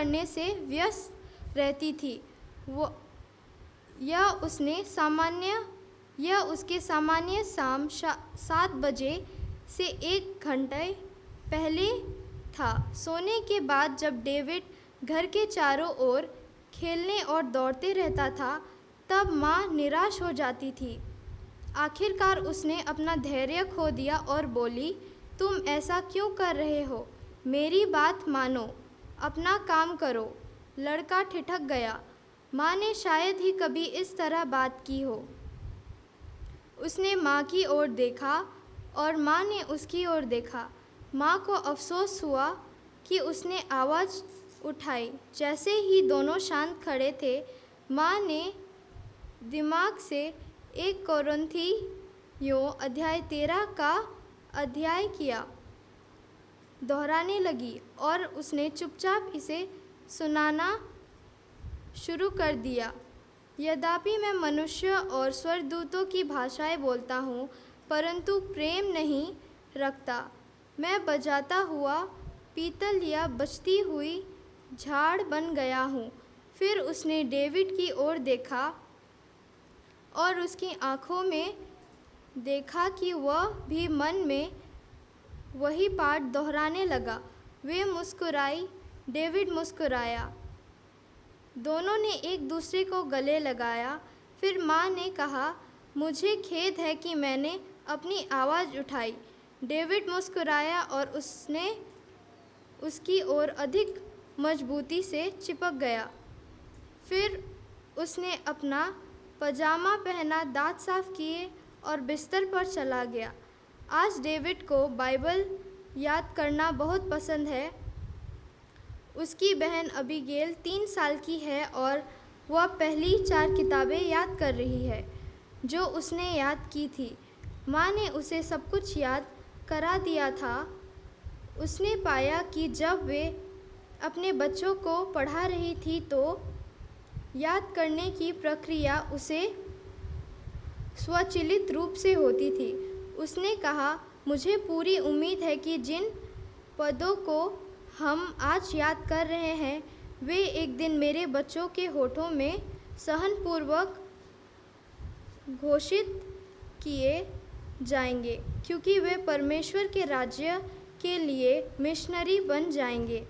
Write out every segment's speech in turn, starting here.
करने से व्यस्त रहती थी। यह उसके सामान्य शाम 7 बजे से 1 घंटे पहले था। सोने के बाद जब डेविड घर के चारों ओर खेलने और दौड़ते रहता था, तब माँ निराश हो जाती थी। आखिरकार उसने अपना धैर्य खो दिया और बोली, तुम ऐसा क्यों कर रहे हो? मेरी बात मानो, अपना काम करो। लड़का ठिठक गया। माँ ने शायद ही कभी इस तरह बात की हो। उसने माँ की ओर देखा और माँ ने उसकी ओर देखा। माँ को अफसोस हुआ कि उसने आवाज़ उठाई। जैसे ही दोनों शांत खड़े थे, माँ ने दिमाग से 1 कोरिन्थियों अध्याय 13 का अध्याय किया दोहराने लगी और उसने चुपचाप इसे सुनाना शुरू कर दिया। यद्यपि मैं मनुष्य और स्वर्गदूतों की भाषाएं बोलता हूँ, परंतु प्रेम नहीं रखता, मैं बजाता हुआ पीतल या बजती हुई झाड़ बन गया हूँ। फिर उसने डेविड की ओर देखा और उसकी आँखों में देखा कि वह भी मन में वही पाठ दोहराने लगा। वे मुस्कुराई, डेविड मुस्कुराया। दोनों ने एक दूसरे को गले लगाया। फिर माँ ने कहा, मुझे खेद है कि मैंने अपनी आवाज़ उठाई। डेविड मुस्कुराया और उसने उसकी ओर अधिक मजबूती से चिपक गया। फिर उसने अपना पजामा पहना, दांत साफ किए और बिस्तर पर चला गया। आज डेविड को बाइबल याद करना बहुत पसंद है। उसकी बहन अबीगेल 3 साल की है और वह पहली 4 किताबें याद कर रही है जो उसने याद की थी। माँ ने उसे सब कुछ याद करा दिया था। उसने पाया कि जब वे अपने बच्चों को पढ़ा रही थी तो याद करने की प्रक्रिया उसे स्वचालित रूप से होती थी। उसने कहा, मुझे पूरी उम्मीद है कि जिन पदों को हम आज याद कर रहे हैं, वे एक दिन मेरे बच्चों के होठों में सहनपूर्वक घोषित किए जाएंगे, क्योंकि वे परमेश्वर के राज्य के लिए मिशनरी बन जाएंगे।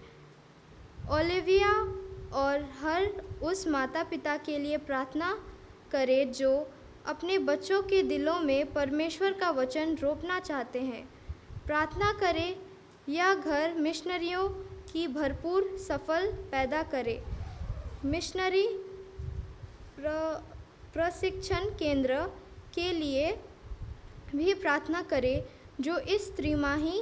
ओलिविया और हर उस माता पिता के लिए प्रार्थना करें जो अपने बच्चों के दिलों में परमेश्वर का वचन रोपना चाहते हैं। प्रार्थना करें, यह घर मिशनरियों की भरपूर सफल पैदा करे। मिशनरी प्रशिक्षण केंद्र के लिए भी प्रार्थना करें जो इस त्रिमाही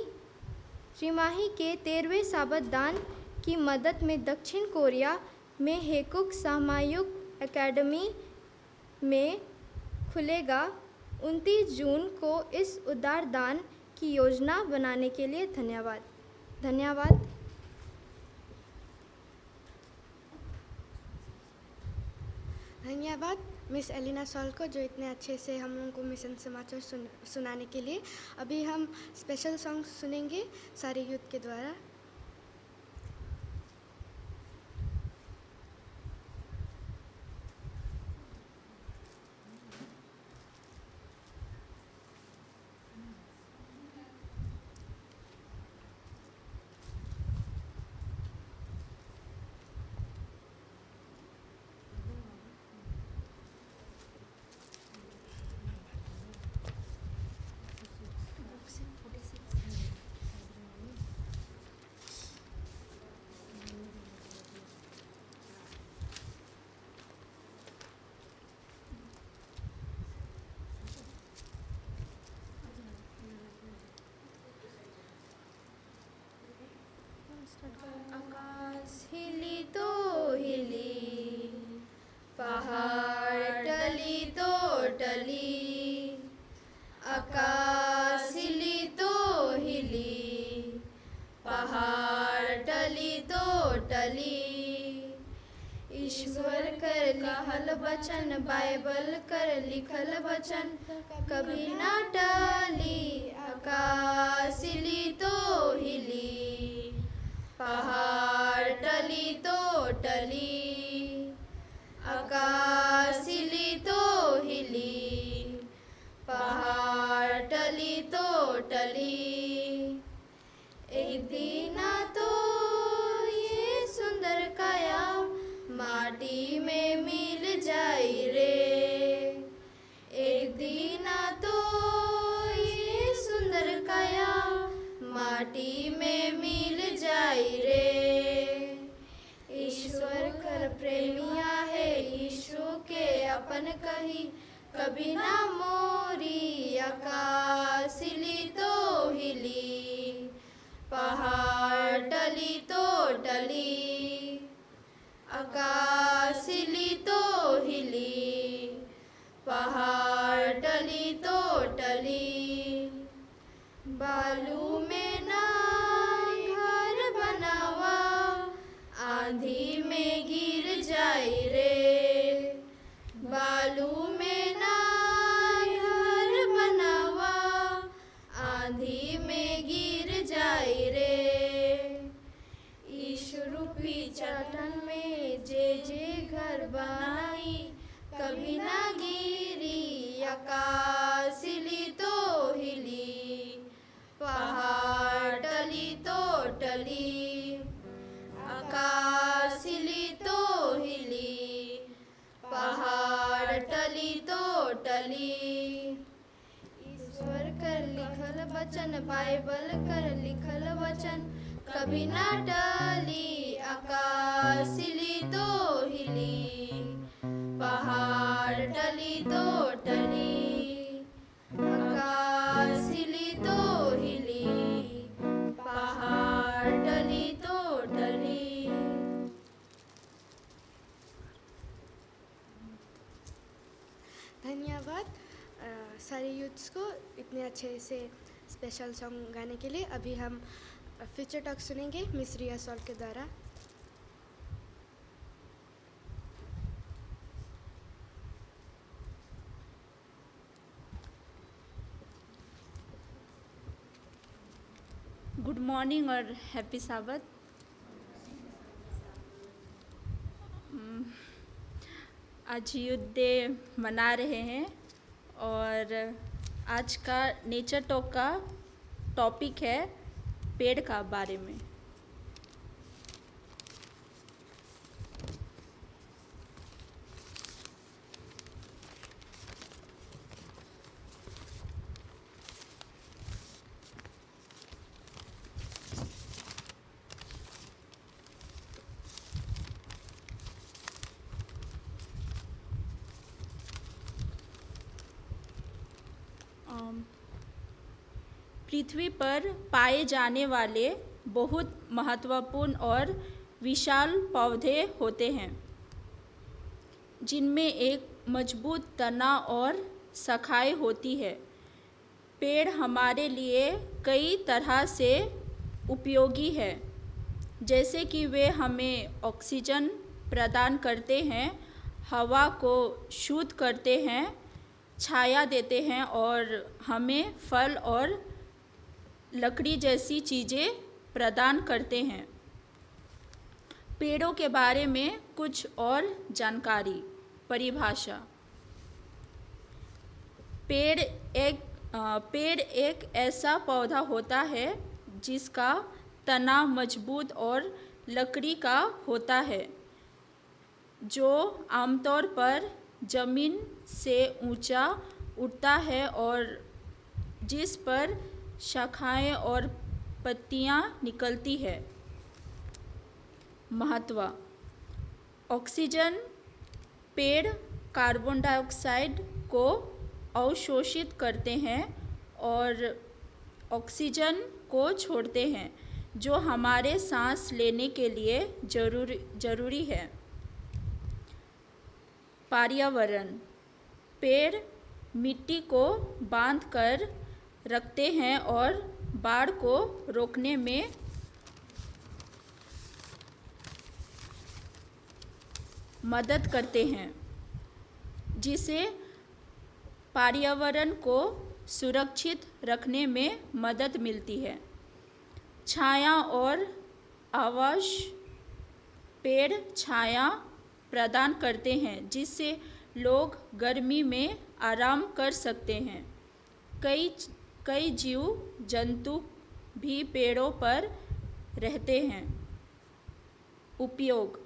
के 13वें साबत दान की मदद में दक्षिण कोरिया में हेकुक सामयूक एकेडमी में खुलेगा। 29 जून को इस उदार दान की योजना बनाने के लिए धन्यवाद। धन्यवाद मिस एलिना सॉल को, जो इतने अच्छे से हम लोगों को मिशन समाचार सुनाने के लिए। अभी हम स्पेशल सॉन्ग सुनेंगे सारे यूथ के द्वारा। आकाश हिली तो हिली, पहाड़ टली तो टली। आकाश हिली तो हिली, पहाड़ टली तो टली। ईश्वर कर लिखल वचन, बाइबल कर लिखल वचन कभी ना टली। आकाश हिली तो हिली, पहाड़ टली तो आकाश हिली तो हिली, पहाड़ टली तो टली, एक दिन तो ये सुंदर काया माटी में मिल जाई रे। एक दिन तो ये सुंदर काया माटी में मिल जाई रे। ईश्वर कर प्रेमिया है, यीशु के अपन कही, कभी ना मोरी। आकाश हिली तो हिली, पहाड़ टली तो टली, आकाश हिली तो हिली, पहाड़ टली तो टली। बालू में ना घर बनावा, आंधी में गिर जाई रे। बालू में ना घर बनावा, आंधी में गिर जाई रे। ईश्वर रूपी चट्टान में जे घर बनाई, कभी ना गिरी। आकाश हिली तो हिली, पहाड़ टली तो टली, आकाश हिली तो हिली, पहाड़ टली तो टली। ईश्वर कर लिखल वचन, बाइबल कर लिखल वचन, कभी ना टली। आकाश हिली तो हिली, पहाड़ टली तो टली, आकाश हिली तो हिली, पहाड़ टली तो टली। धन्यवाद सारे यूथ्स को इतने अच्छे से स्पेशल सॉन्ग गाने के लिए। अभी हम फ्यूचर टॉक सुनेंगे मिस रिया सॉल के द्वारा। गुड मॉर्निंग और हैप्पी साबत। आज यूथ डे मना रहे हैं और आज का नेचर टॉक का टॉपिक है पेड़ का बारे में। पृथ्वी पर पाए जाने वाले बहुत महत्वपूर्ण और विशाल पौधे होते हैं, जिनमें एक मजबूत तना और शाखाएं होती है। पेड़ हमारे लिए कई तरह से उपयोगी है, जैसे कि वे हमें ऑक्सीजन प्रदान करते हैं, हवा को शुद्ध करते हैं, छाया देते हैं और हमें फल और लकड़ी जैसी चीज़ें प्रदान करते हैं। पेड़ों के बारे में कुछ और जानकारी। परिभाषा। पेड़ एक ऐसा पौधा होता है जिसका तना मजबूत और लकड़ी का होता है, जो आमतौर पर ज़मीन से ऊंचा उठता है और जिस पर शाखाएं और पत्तियां निकलती है। महत्व। ऑक्सीजन। पेड़ कार्बन डाइऑक्साइड को अवशोषित करते हैं और ऑक्सीजन को छोड़ते हैं, जो हमारे सांस लेने के लिए जरूरी है। पर्यावरण। पेड़ मिट्टी को बांध कर रखते हैं और बाढ़ को रोकने में मदद करते हैं, जिससे पर्यावरण को सुरक्षित रखने में मदद मिलती है। छाया और आवास। पेड़ छाया प्रदान करते हैं जिससे लोग गर्मी में आराम कर सकते हैं। कई जीव जंतु भी पेड़ों पर रहते हैं। उपयोग: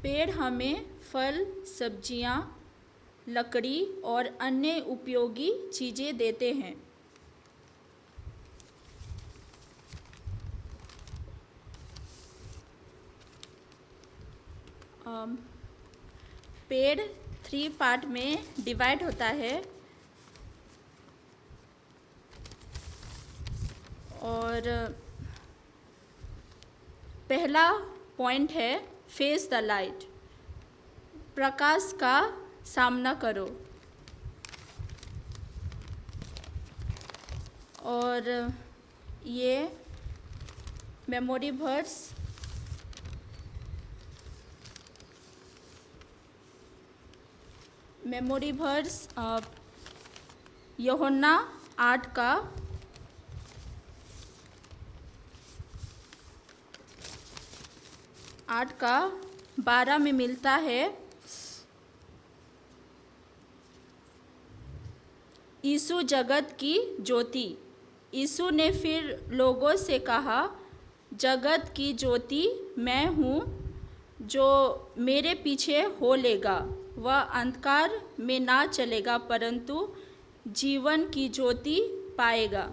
पेड़ हमें फल, सब्जियां, लकड़ी और अन्य उपयोगी चीज़ें देते हैं। पेड़ 3 पार्ट में डिवाइड होता है और पहला पॉइंट है फेस द लाइट, प्रकाश का सामना करो। और ये मेमोरी वर्स यूहन्ना 8 का 12 में मिलता है। यीशु जगत की ज्योति। यीशु ने फिर लोगों से कहा, जगत की ज्योति मैं हूँ। जो मेरे पीछे हो लेगा वह अंधकार में ना चलेगा परंतु जीवन की ज्योति पाएगा।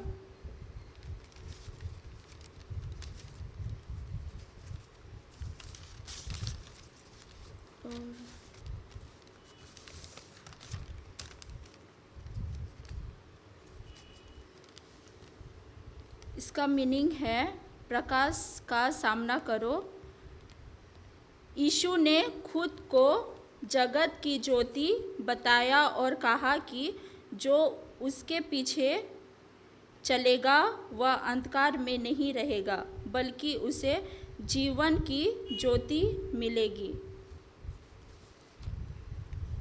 इसका मीनिंग है प्रकाश का सामना करो। यीशु ने खुद को जगत की ज्योति बताया और कहा कि जो उसके पीछे चलेगा वह अंधकार में नहीं रहेगा बल्कि उसे जीवन की ज्योति मिलेगी।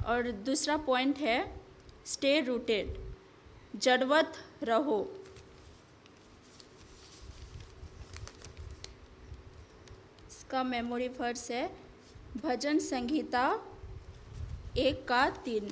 और दूसरा पॉइंट है स्टे रूटेड, जड़वत रहो। इसका मेमोरी वर्स है भजन संहिता 1:3।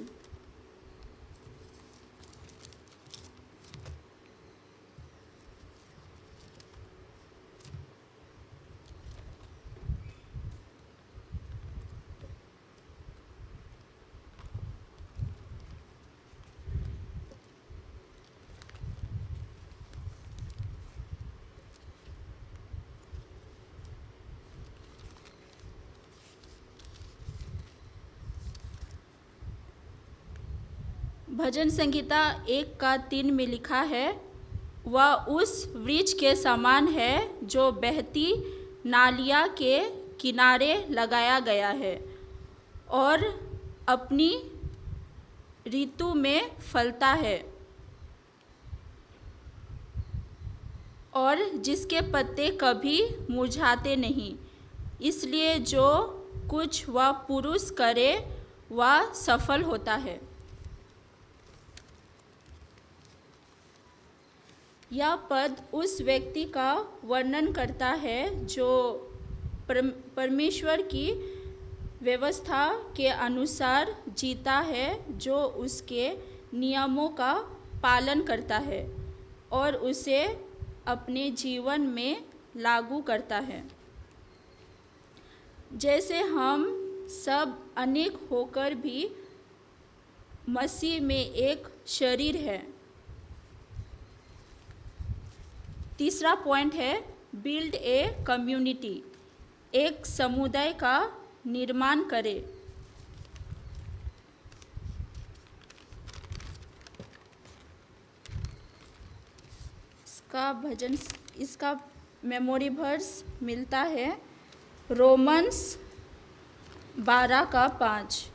भजन संहिता 1:3 में लिखा है, वह उस वृक्ष के समान है जो बहती नालियाँ के किनारे लगाया गया है और अपनी ऋतु में फलता है और जिसके पत्ते कभी मुरझाते नहीं। इसलिए जो कुछ वह पुरुष करे वह सफल होता है। यह पद उस व्यक्ति का वर्णन करता है जो परमेश्वर की व्यवस्था के अनुसार जीता है, जो उसके नियमों का पालन करता है और उसे अपने जीवन में लागू करता है। जैसे हम सब अनेक होकर भी मसीह में एक शरीर है। तीसरा पॉइंट है बिल्ड ए कम्युनिटी, एक समुदाय का निर्माण करें। इसका मेमोरी वर्स मिलता है रोमन्स 12:5।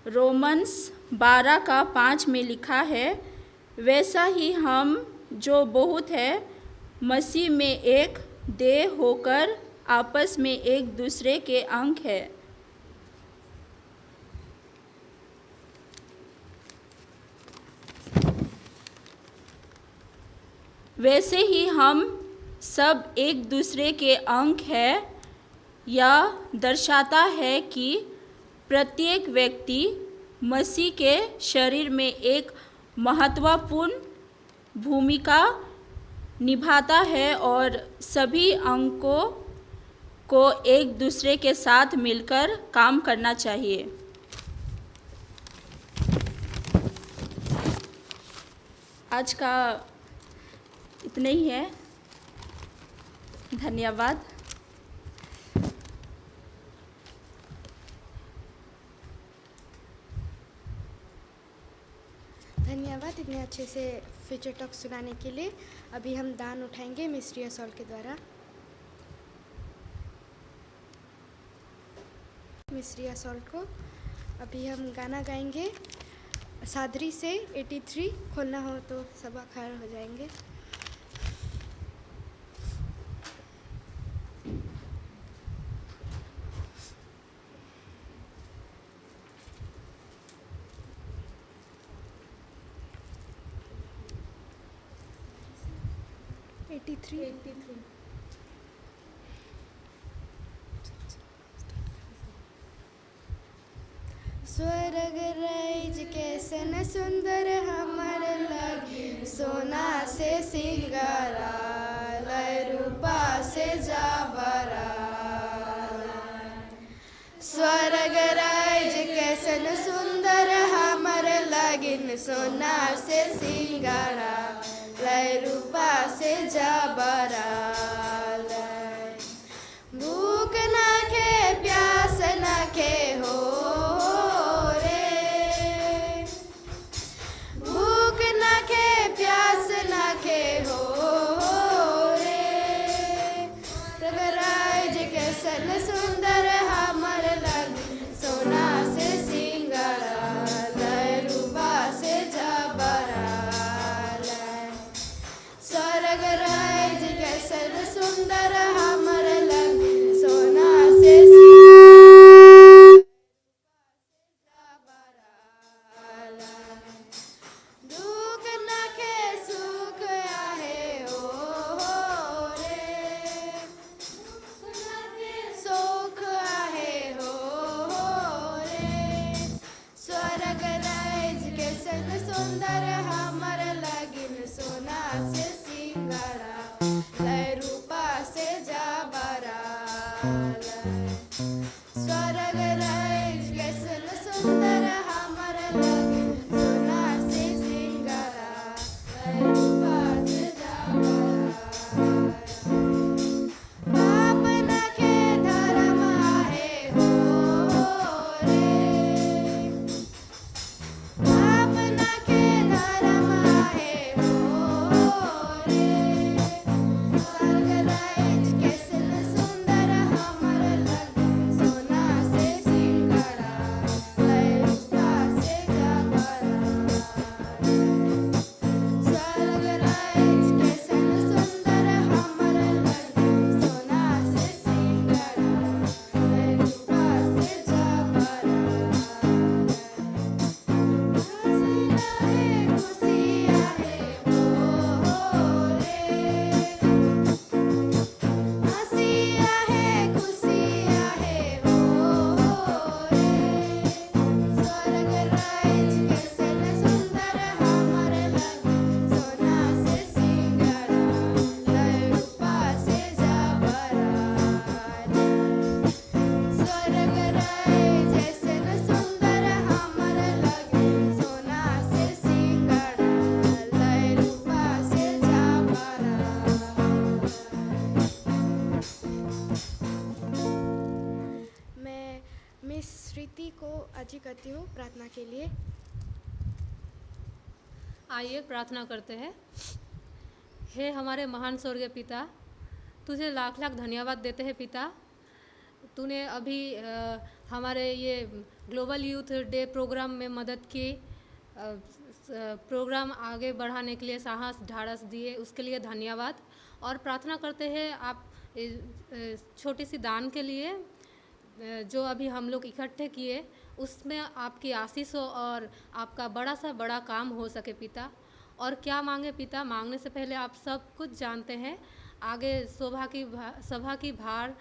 रोमन्स 12:5 में लिखा है, वैसा ही हम जो बहुत है मसीह में एक देह होकर आपस में एक दूसरे के अंग है वैसे ही हम सब एक दूसरे के अंग हैं। यह दर्शाता है कि प्रत्येक व्यक्ति मसीह के शरीर में एक महत्वपूर्ण भूमिका निभाता है और सभी अंगों को एक दूसरे के साथ मिलकर काम करना चाहिए। आज का इतने ही है। धन्यवाद। धन्यवाद इतने अच्छे से फ्यूचर टॉक सुनाने के लिए। अभी हम दान उठाएंगे मिस रिया सॉल के द्वारा। मिस रिया सॉल को अभी हम गाना गाएंगे सादरी से 83। खोलना हो तो सब खड़े हो जाएंगे। स्वर्ग राज कैसन सुंदर हमर लगे, सोना से सिंगारा रूपा से जाबरा। स्वर्ग राज कैसन सुंदर हमर लगिन, सोना से सिंगारा रूपा से जाबरा। भूख ना खे प्यास ना खे हो रे, भूख ना खे प्यास ना खे हो रे। प्रभराज कैसन सुंदर हमर लगिन, सोना से सिंगारा रूपा से जाबरा। स्वर्ग राज कैसन सुंदर हमर लगिन, सोना से दुख न खे सुख आहे हो रे, सुख आहे हो रे। स्वर्ग राज कैसन सुंदर हमर लगिन, सोना से सिंगारा रूपा से जाबरा। स्वर्ग राज कैसन सुंदर हमर लगिन, सोना से सिंगारा रूपा से जाबरा। पाप न खे धर्म आहे हो रे, पाप न खे धर्म आहे हो रे। स्वर्ग राज कैसन सुंदर हमर लगिन, सोना से सिंगारा रूपा से जाबरा। स्वर्ग राज कैसन सुंदर हमर लगिन, सोना से सिंगारा रूपा से जाबरा। खुशी आहे हो रे, हसी आहे खुशी आहे हो रे। स्वर्ग राज कैसन सुंदर हमर लगिन, सोना से सिंगारा रूपा से जाबरा। स्वर्ग राज कैसन सुंदर हमर लगिन, सोना से सिंगारा रूपा से जाबरा। मैं मिस श्रुति को अर्जी करती हूँ प्रार्थना के लिए। आइए प्रार्थना करते हैं। हे हमारे महान स्वर्गीय पिता, तुझे लाख लाख धन्यवाद देते हैं पिता। तूने अभी हमारे ये ग्लोबल यूथ डे प्रोग्राम में मदद की, प्रोग्राम आगे बढ़ाने के लिए साहस ढाढ़स दिए, उसके लिए धन्यवाद। और प्रार्थना करते हैं आप छोटी सी दान के लिए जो अभी हम लोग इकट्ठे किए, उसमें आपकी आशीष हो और आपका बड़ा सा बड़ा काम हो सके पिता। और क्या मांगे पिता, मांगने से पहले आप सब कुछ जानते हैं। आगे सभा की भार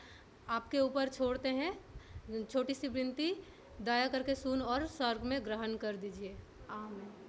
आपके ऊपर छोड़ते हैं। छोटी सी विनती दया करके सुन और स्वर्ग में ग्रहण कर दीजिए। आमीन।